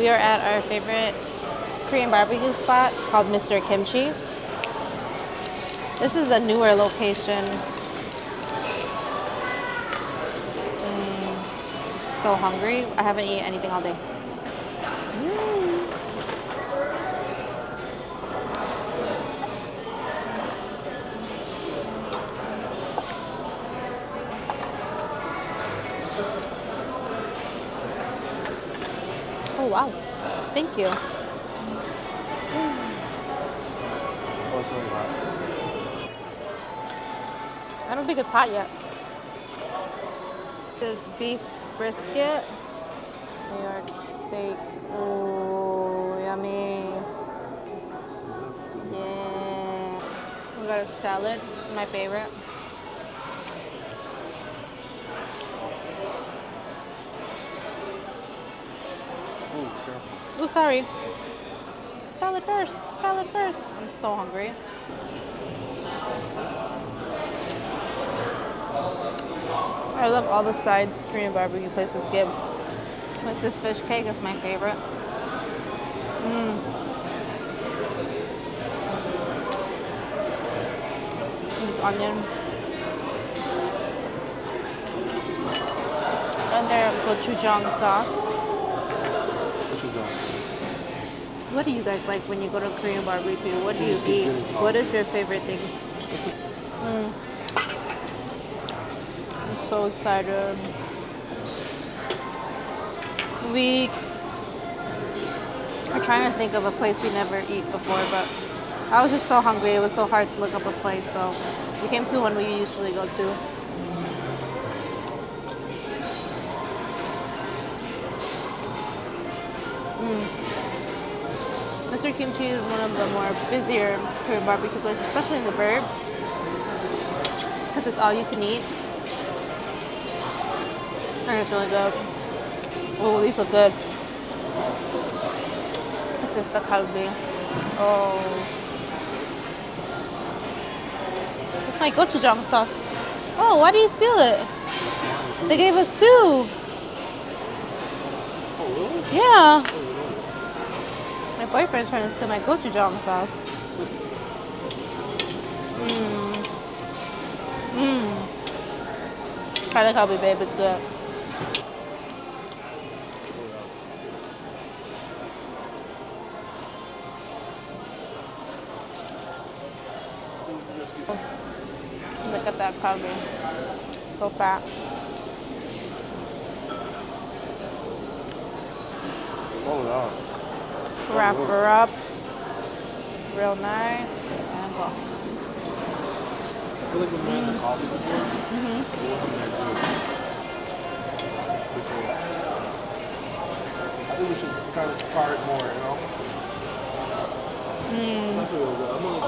We are at our favorite Korean barbecue spot called Mr. Kimchi. This is a newer location. So hungry. I haven't eaten anything all day. Oh wow. Thank you. Oh, it's really hot. I don't think it's hot yet. This beef brisket, New York steak. Oh, yummy. Yeah. We got a salad, my favorite. Oh, careful. Oh, sorry. Salad first. Salad first. I'm so hungry. I love all the sides Korean barbecue places give. Like this fish cake is my favorite. This onion. And their gochujang sauce. What you doing? What do you guys like when you go to Korean barbecue? What do you just keep eat? getting What is your favorite things? I'm so excited. We are trying to think of a place we never eat before, but I was just so hungry. It was so hard to look up a place, so we came to one we usually go to. Mr. Kimchi is one of the more busier Korean barbecue places, especially in the burbs, because it's all you can eat. And it's really good. Oh, these look good. This is the kalbi. Oh. It's my gochujang sauce. Oh, why do you steal it? They gave us two. Oh, really? Yeah. Oh, really? My boyfriend's trying to steal my gochujang sauce. Try the kalbi, babe. It's good. Look at that kalbi. So fat. Oh, wow. Wrap her up. Real nice. And go. I feel like when we had the coffee before, it wasn't that good. I think we should kind of try it more, you know? That's really good. I'm gonna...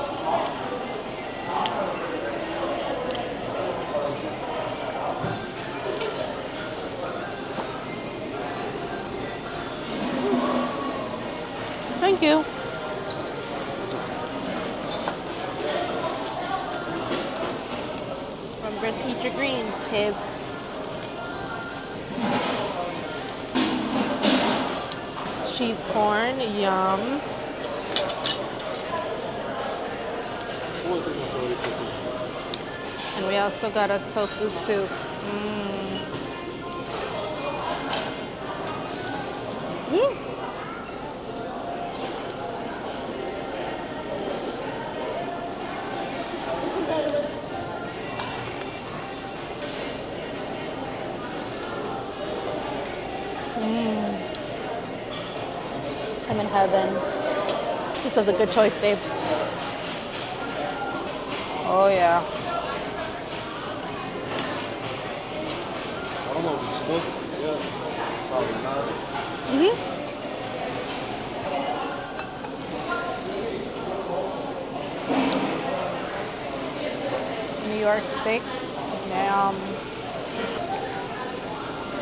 Thank you. Remember to eat your greens, kids. Cheese corn, yum. And we also got a tofu soup. I'm in heaven. This was a good choice, babe. Oh yeah. I don't know if it's cooked yet. Probably not. New York steak. Yum.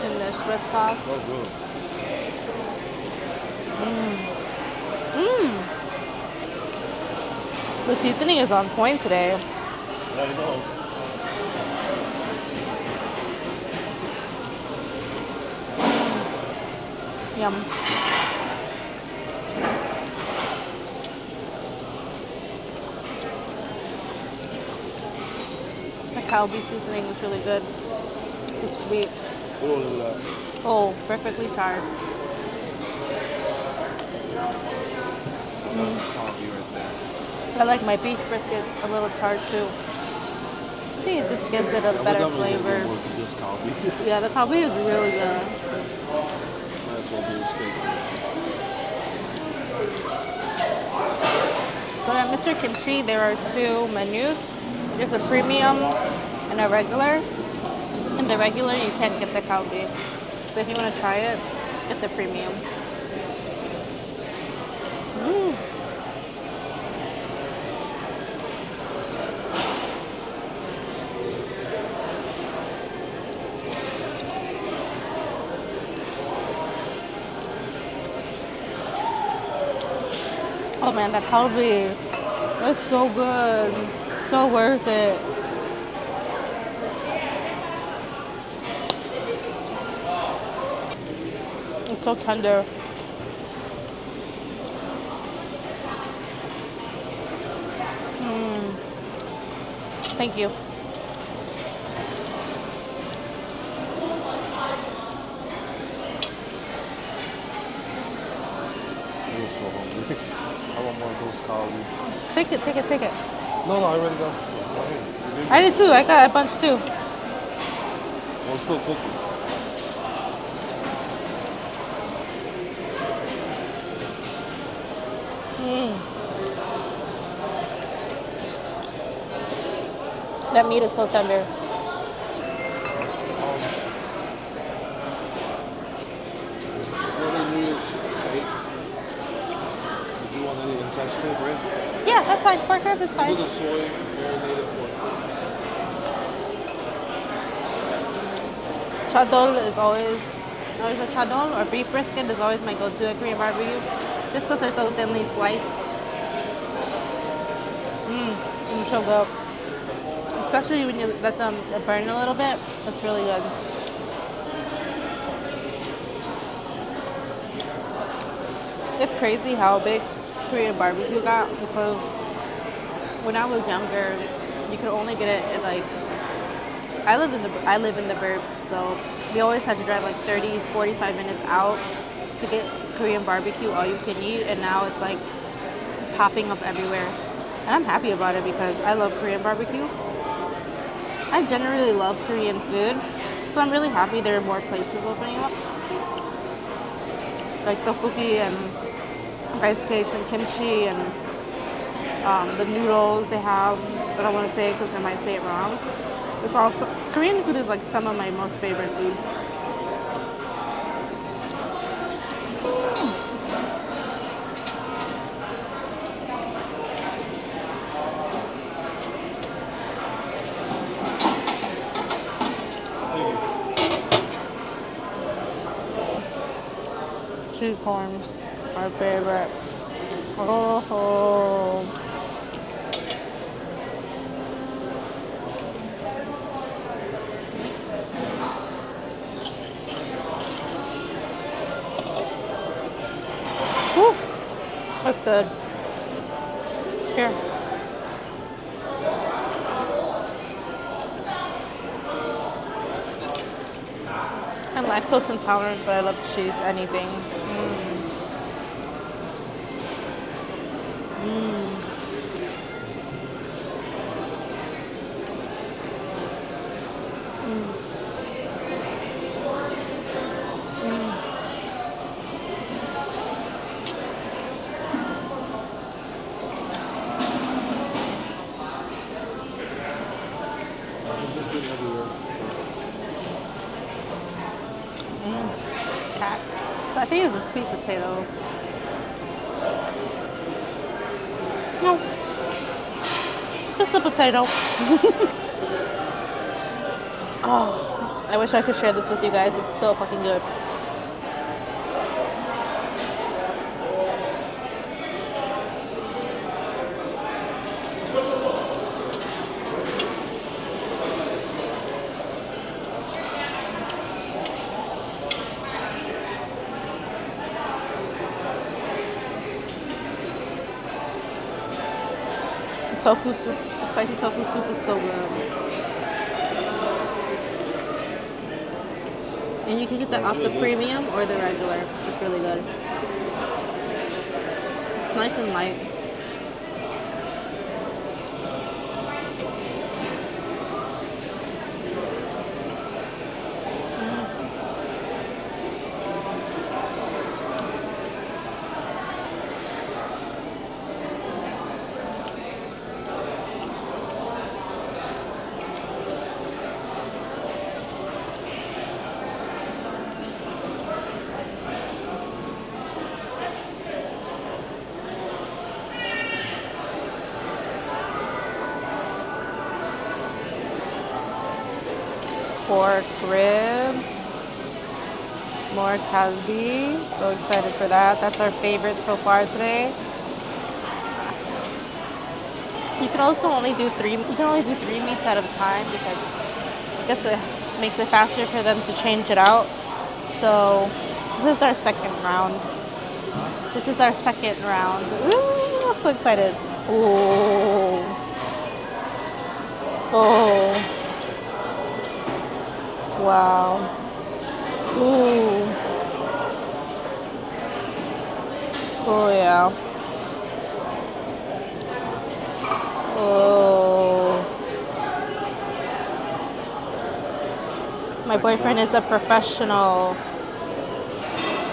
And this red sauce. So good. The seasoning is on point today. I know. Yum. Calbee seasoning is really good. It's sweet. We don't do that. Oh, perfectly charred. That's Calbee right there. I like my beef briskets a little charred too. I think it just gives it a Yeah, we're better definitely gonna flavor. get more than just Calbee. Yeah, the Calbee is really good. Might as well do a steak. So at Mr. Kimchi, there are two menus. There's a premium and a regular. In the regular, you can't get the Calbee. So if you want to try it, get the premium. Oh man, that Calbee is so good. So worth it. It's so tender. Thank you. I'm so hungry. I want more of those Calbee. Take it, take it, take it. No, I already got. Go ahead. You I did? did too. I got a bunch too. Well, it's still cooking. That meat is so tender. What do you need? Steak? Did you want any intestine, right? Yeah, that's fine. Pork rib is Do fine. the soy marinated pork. Chadol is always a chadol or beef brisket is always my go-to at Korean barbecue. Just because they're so thinly sliced. It's so good. Especially when you let them burn a little bit. It's really good. It's crazy how big Korean barbecue got because when I was younger, you could only get it at like I live in the burbs, so we always had to drive like 30, 45 minutes out to get Korean barbecue all you can eat, and now it's like popping up everywhere. And I'm happy about it because I love Korean barbecue. I generally love Korean food, so I'm really happy there are more places opening up. Like tteokbokki and rice cakes and kimchi and the noodles they have. But I don't want to say it because I might say it wrong. It's also Korean food is like some of my most favorite food. Cheese corn, my favorite. Oh. Whew. That's good. Here. I'm lactose intolerant, but I love cheese, anything. It's just been everywhere. Cats. So I think it's a sweet potato. No, just a potato. Oh, I wish I could share this with you guys. It's so fucking good. The tofu soup, the spicy tofu soup is so good. And you can get that off the premium or the regular. It's really good. It's nice and light. Pork rib, more kalbi. So excited for that. That's our favorite so far today. You can also only do three. You can only do 3 meats at a time because I guess it makes it faster for them to change it out. So this is our second round. This is our second round. Ooh, I'm so excited. Oh, oh, wow. Ooh. Oh yeah. Oh. My boyfriend is a professional.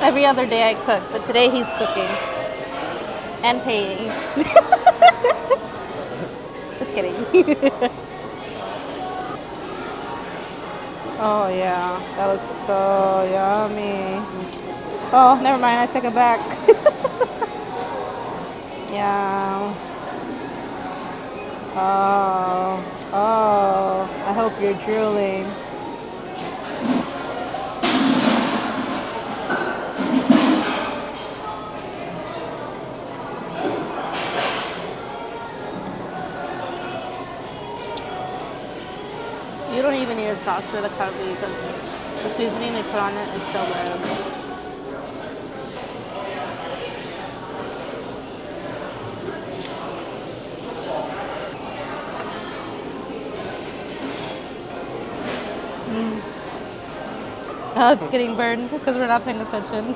Every other day I cook, but today he's cooking and paying. Just kidding. Oh yeah, that looks so yummy. Oh, never mind, I take it back. Yeah. Oh, oh, I hope you're drooling. You don't even need a sauce for the curry because the seasoning they put on it is so good. Oh, it's getting burned because we're not paying attention.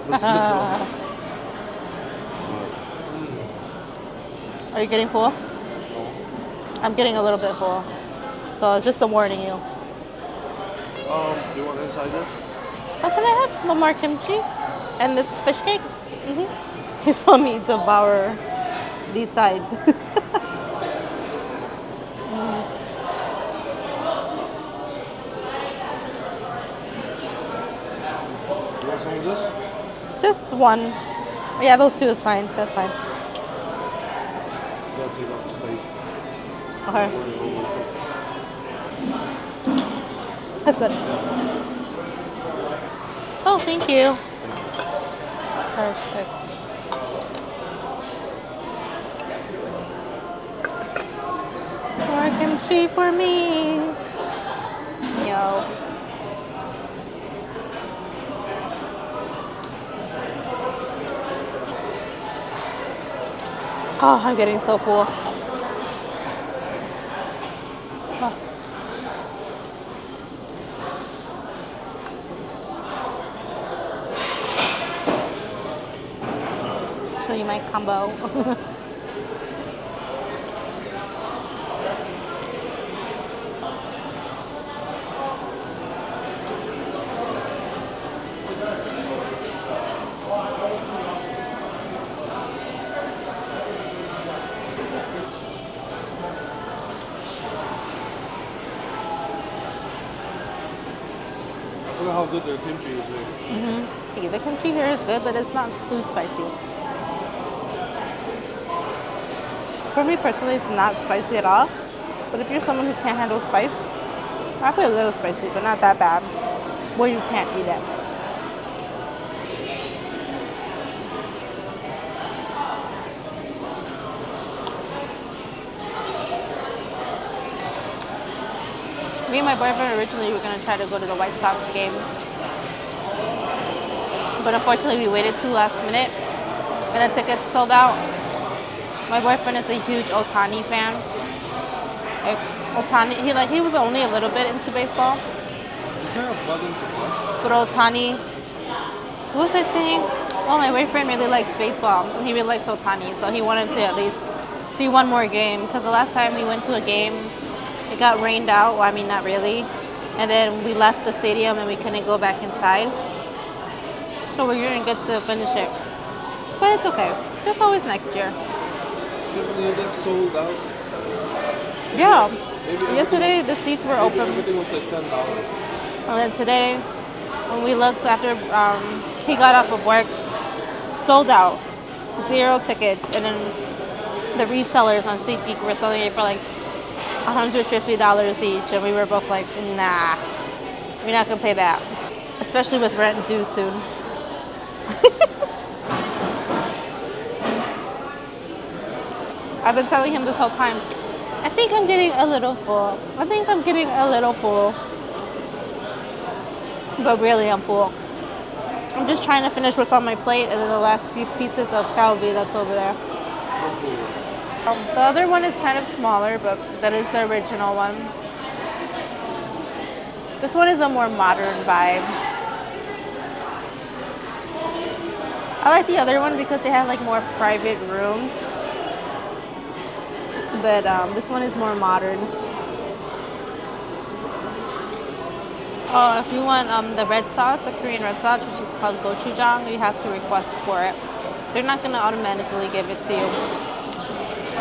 Are you getting full? I'm getting a little bit full. So it's just a warning you. Do you want inside this? How can I have one more kimchi? And this fish cake? He saw me devour these sides. You want some of this? Just one. Yeah, those two is fine. That's fine. Yeah, take off the steak. Okay. That's good. Oh, thank you. Perfect. More kimchi for me. Yo. Oh, I'm getting so full. Oh. Show you my combo. Look at how good their kimchi is there. Okay, the kimchi here is good, but it's not too spicy. For me personally, it's not spicy at all. But if you're someone who can't handle spice, I put a little spicy, but not that bad. Where you can't eat it. Me and my boyfriend originally were gonna try to go to the White Sox game, but unfortunately we waited too last minute, and the tickets sold out. My boyfriend is a huge Otani fan. Like, Otani, he was only a little bit into baseball, there a button to watch? Good old Tani. What was I saying? Oh, my boyfriend really likes baseball. And he really likes Otani, so he wanted to at least see one more game. Because the last time we went to a game, it got rained out. Well, I mean, not really. And then we left the stadium and we couldn't go back inside. So we didn't get to finish it. But it's okay. There's always next year. You get sold out. Yeah. Maybe Yesterday, the seats were maybe open. everything was like $10. And then today, when we looked after he got off of work, sold out. 0 tickets. And then the resellers on SeatGeek were selling it for like $150 each. And we were both like, nah, we're not going to pay that. Especially with rent due soon. I've been telling him this whole time, I think I'm getting a little full. I think I'm getting a little full. But really, I'm full. I'm just trying to finish what's on my plate and then the last few pieces of kalbi that's over there. The other one is kind of smaller, but that is the original one. This one is a more modern vibe. I like the other one because they have like more private rooms. But this one is more modern. Oh, if you want the red sauce, the Korean red sauce, which is called gochujang, you have to request for it. They're not going to automatically give it to you.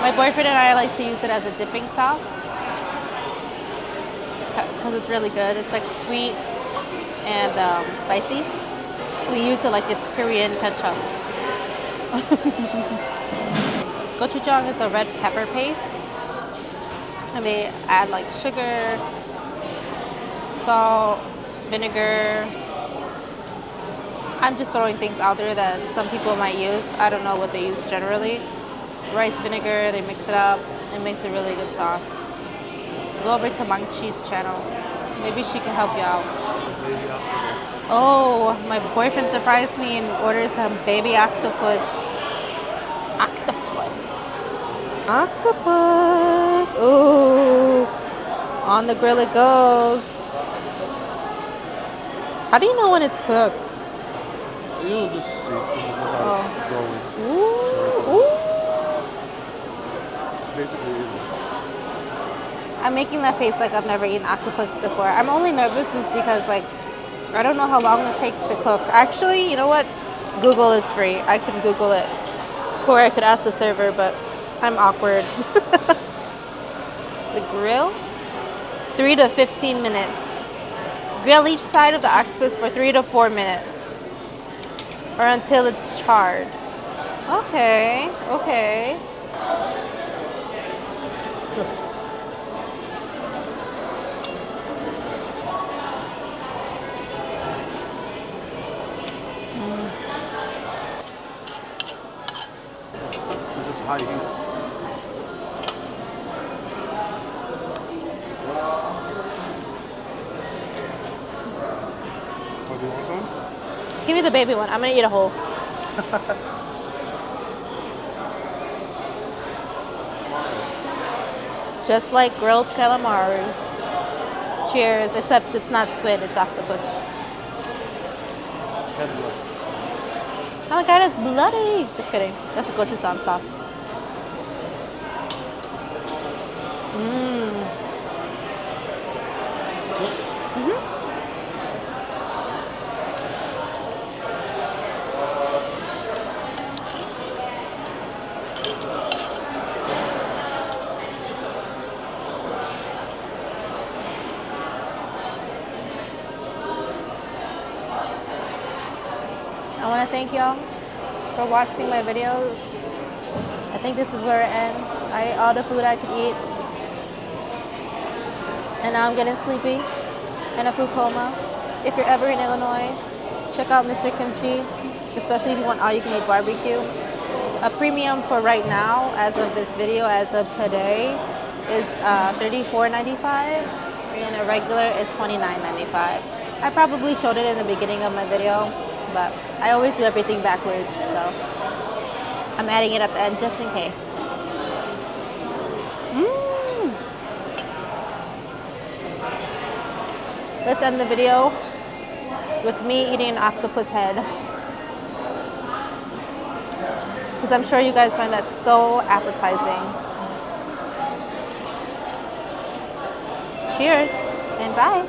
My boyfriend and I like to use it as a dipping sauce because it's really good. It's like sweet and spicy. We use it like it's Korean ketchup. Gochujang is a red pepper paste. And they add like sugar, salt, vinegar. I'm just throwing things out there that some people might use. I don't know what they use generally. Rice vinegar, they mix it up. It makes a really good sauce. Go over to Mangchi's channel. Maybe she can help you out. Oh, my boyfriend surprised me and ordered some baby octopus. Octopus. Ooh. On the grill it goes. How do you know when it's cooked? You'll just see how it's going. Ooh. Ooh. It's basically it. I'm making that face like I've never eaten octopus before. I'm only nervous is because like I don't know how long it takes to cook. Actually, you know what? Google is free. I can Google it. Or I could ask the server, but I'm awkward. The grill? 3 to 15 minutes. Grill each side of the octopus for 3 to 4 minutes. Or until it's charred. Okay, okay. This is high heat. Oh, do you want some? Give me the baby one. I'm gonna eat a whole. Just like grilled calamari. Cheers, except it's not squid, it's octopus. Headless. Oh my god, it's bloody! Just kidding. That's a gochujang sauce. Mmm. I want to thank y'all for watching my videos. I think this is where it ends. I ate all the food I could eat. And now I'm getting sleepy in a food coma. If you're ever in Illinois, check out Mr. Kimchi, especially if you want all-you-can-eat barbecue. A premium for right now, as of this video, as of today, is $34.95, and a regular is $29.95. I probably showed it in the beginning of my video, but I always do everything backwards, so I'm adding it at the end just in case. let's end the video with me eating an octopus head. Because I'm sure you guys find that so appetizing. Cheers and bye.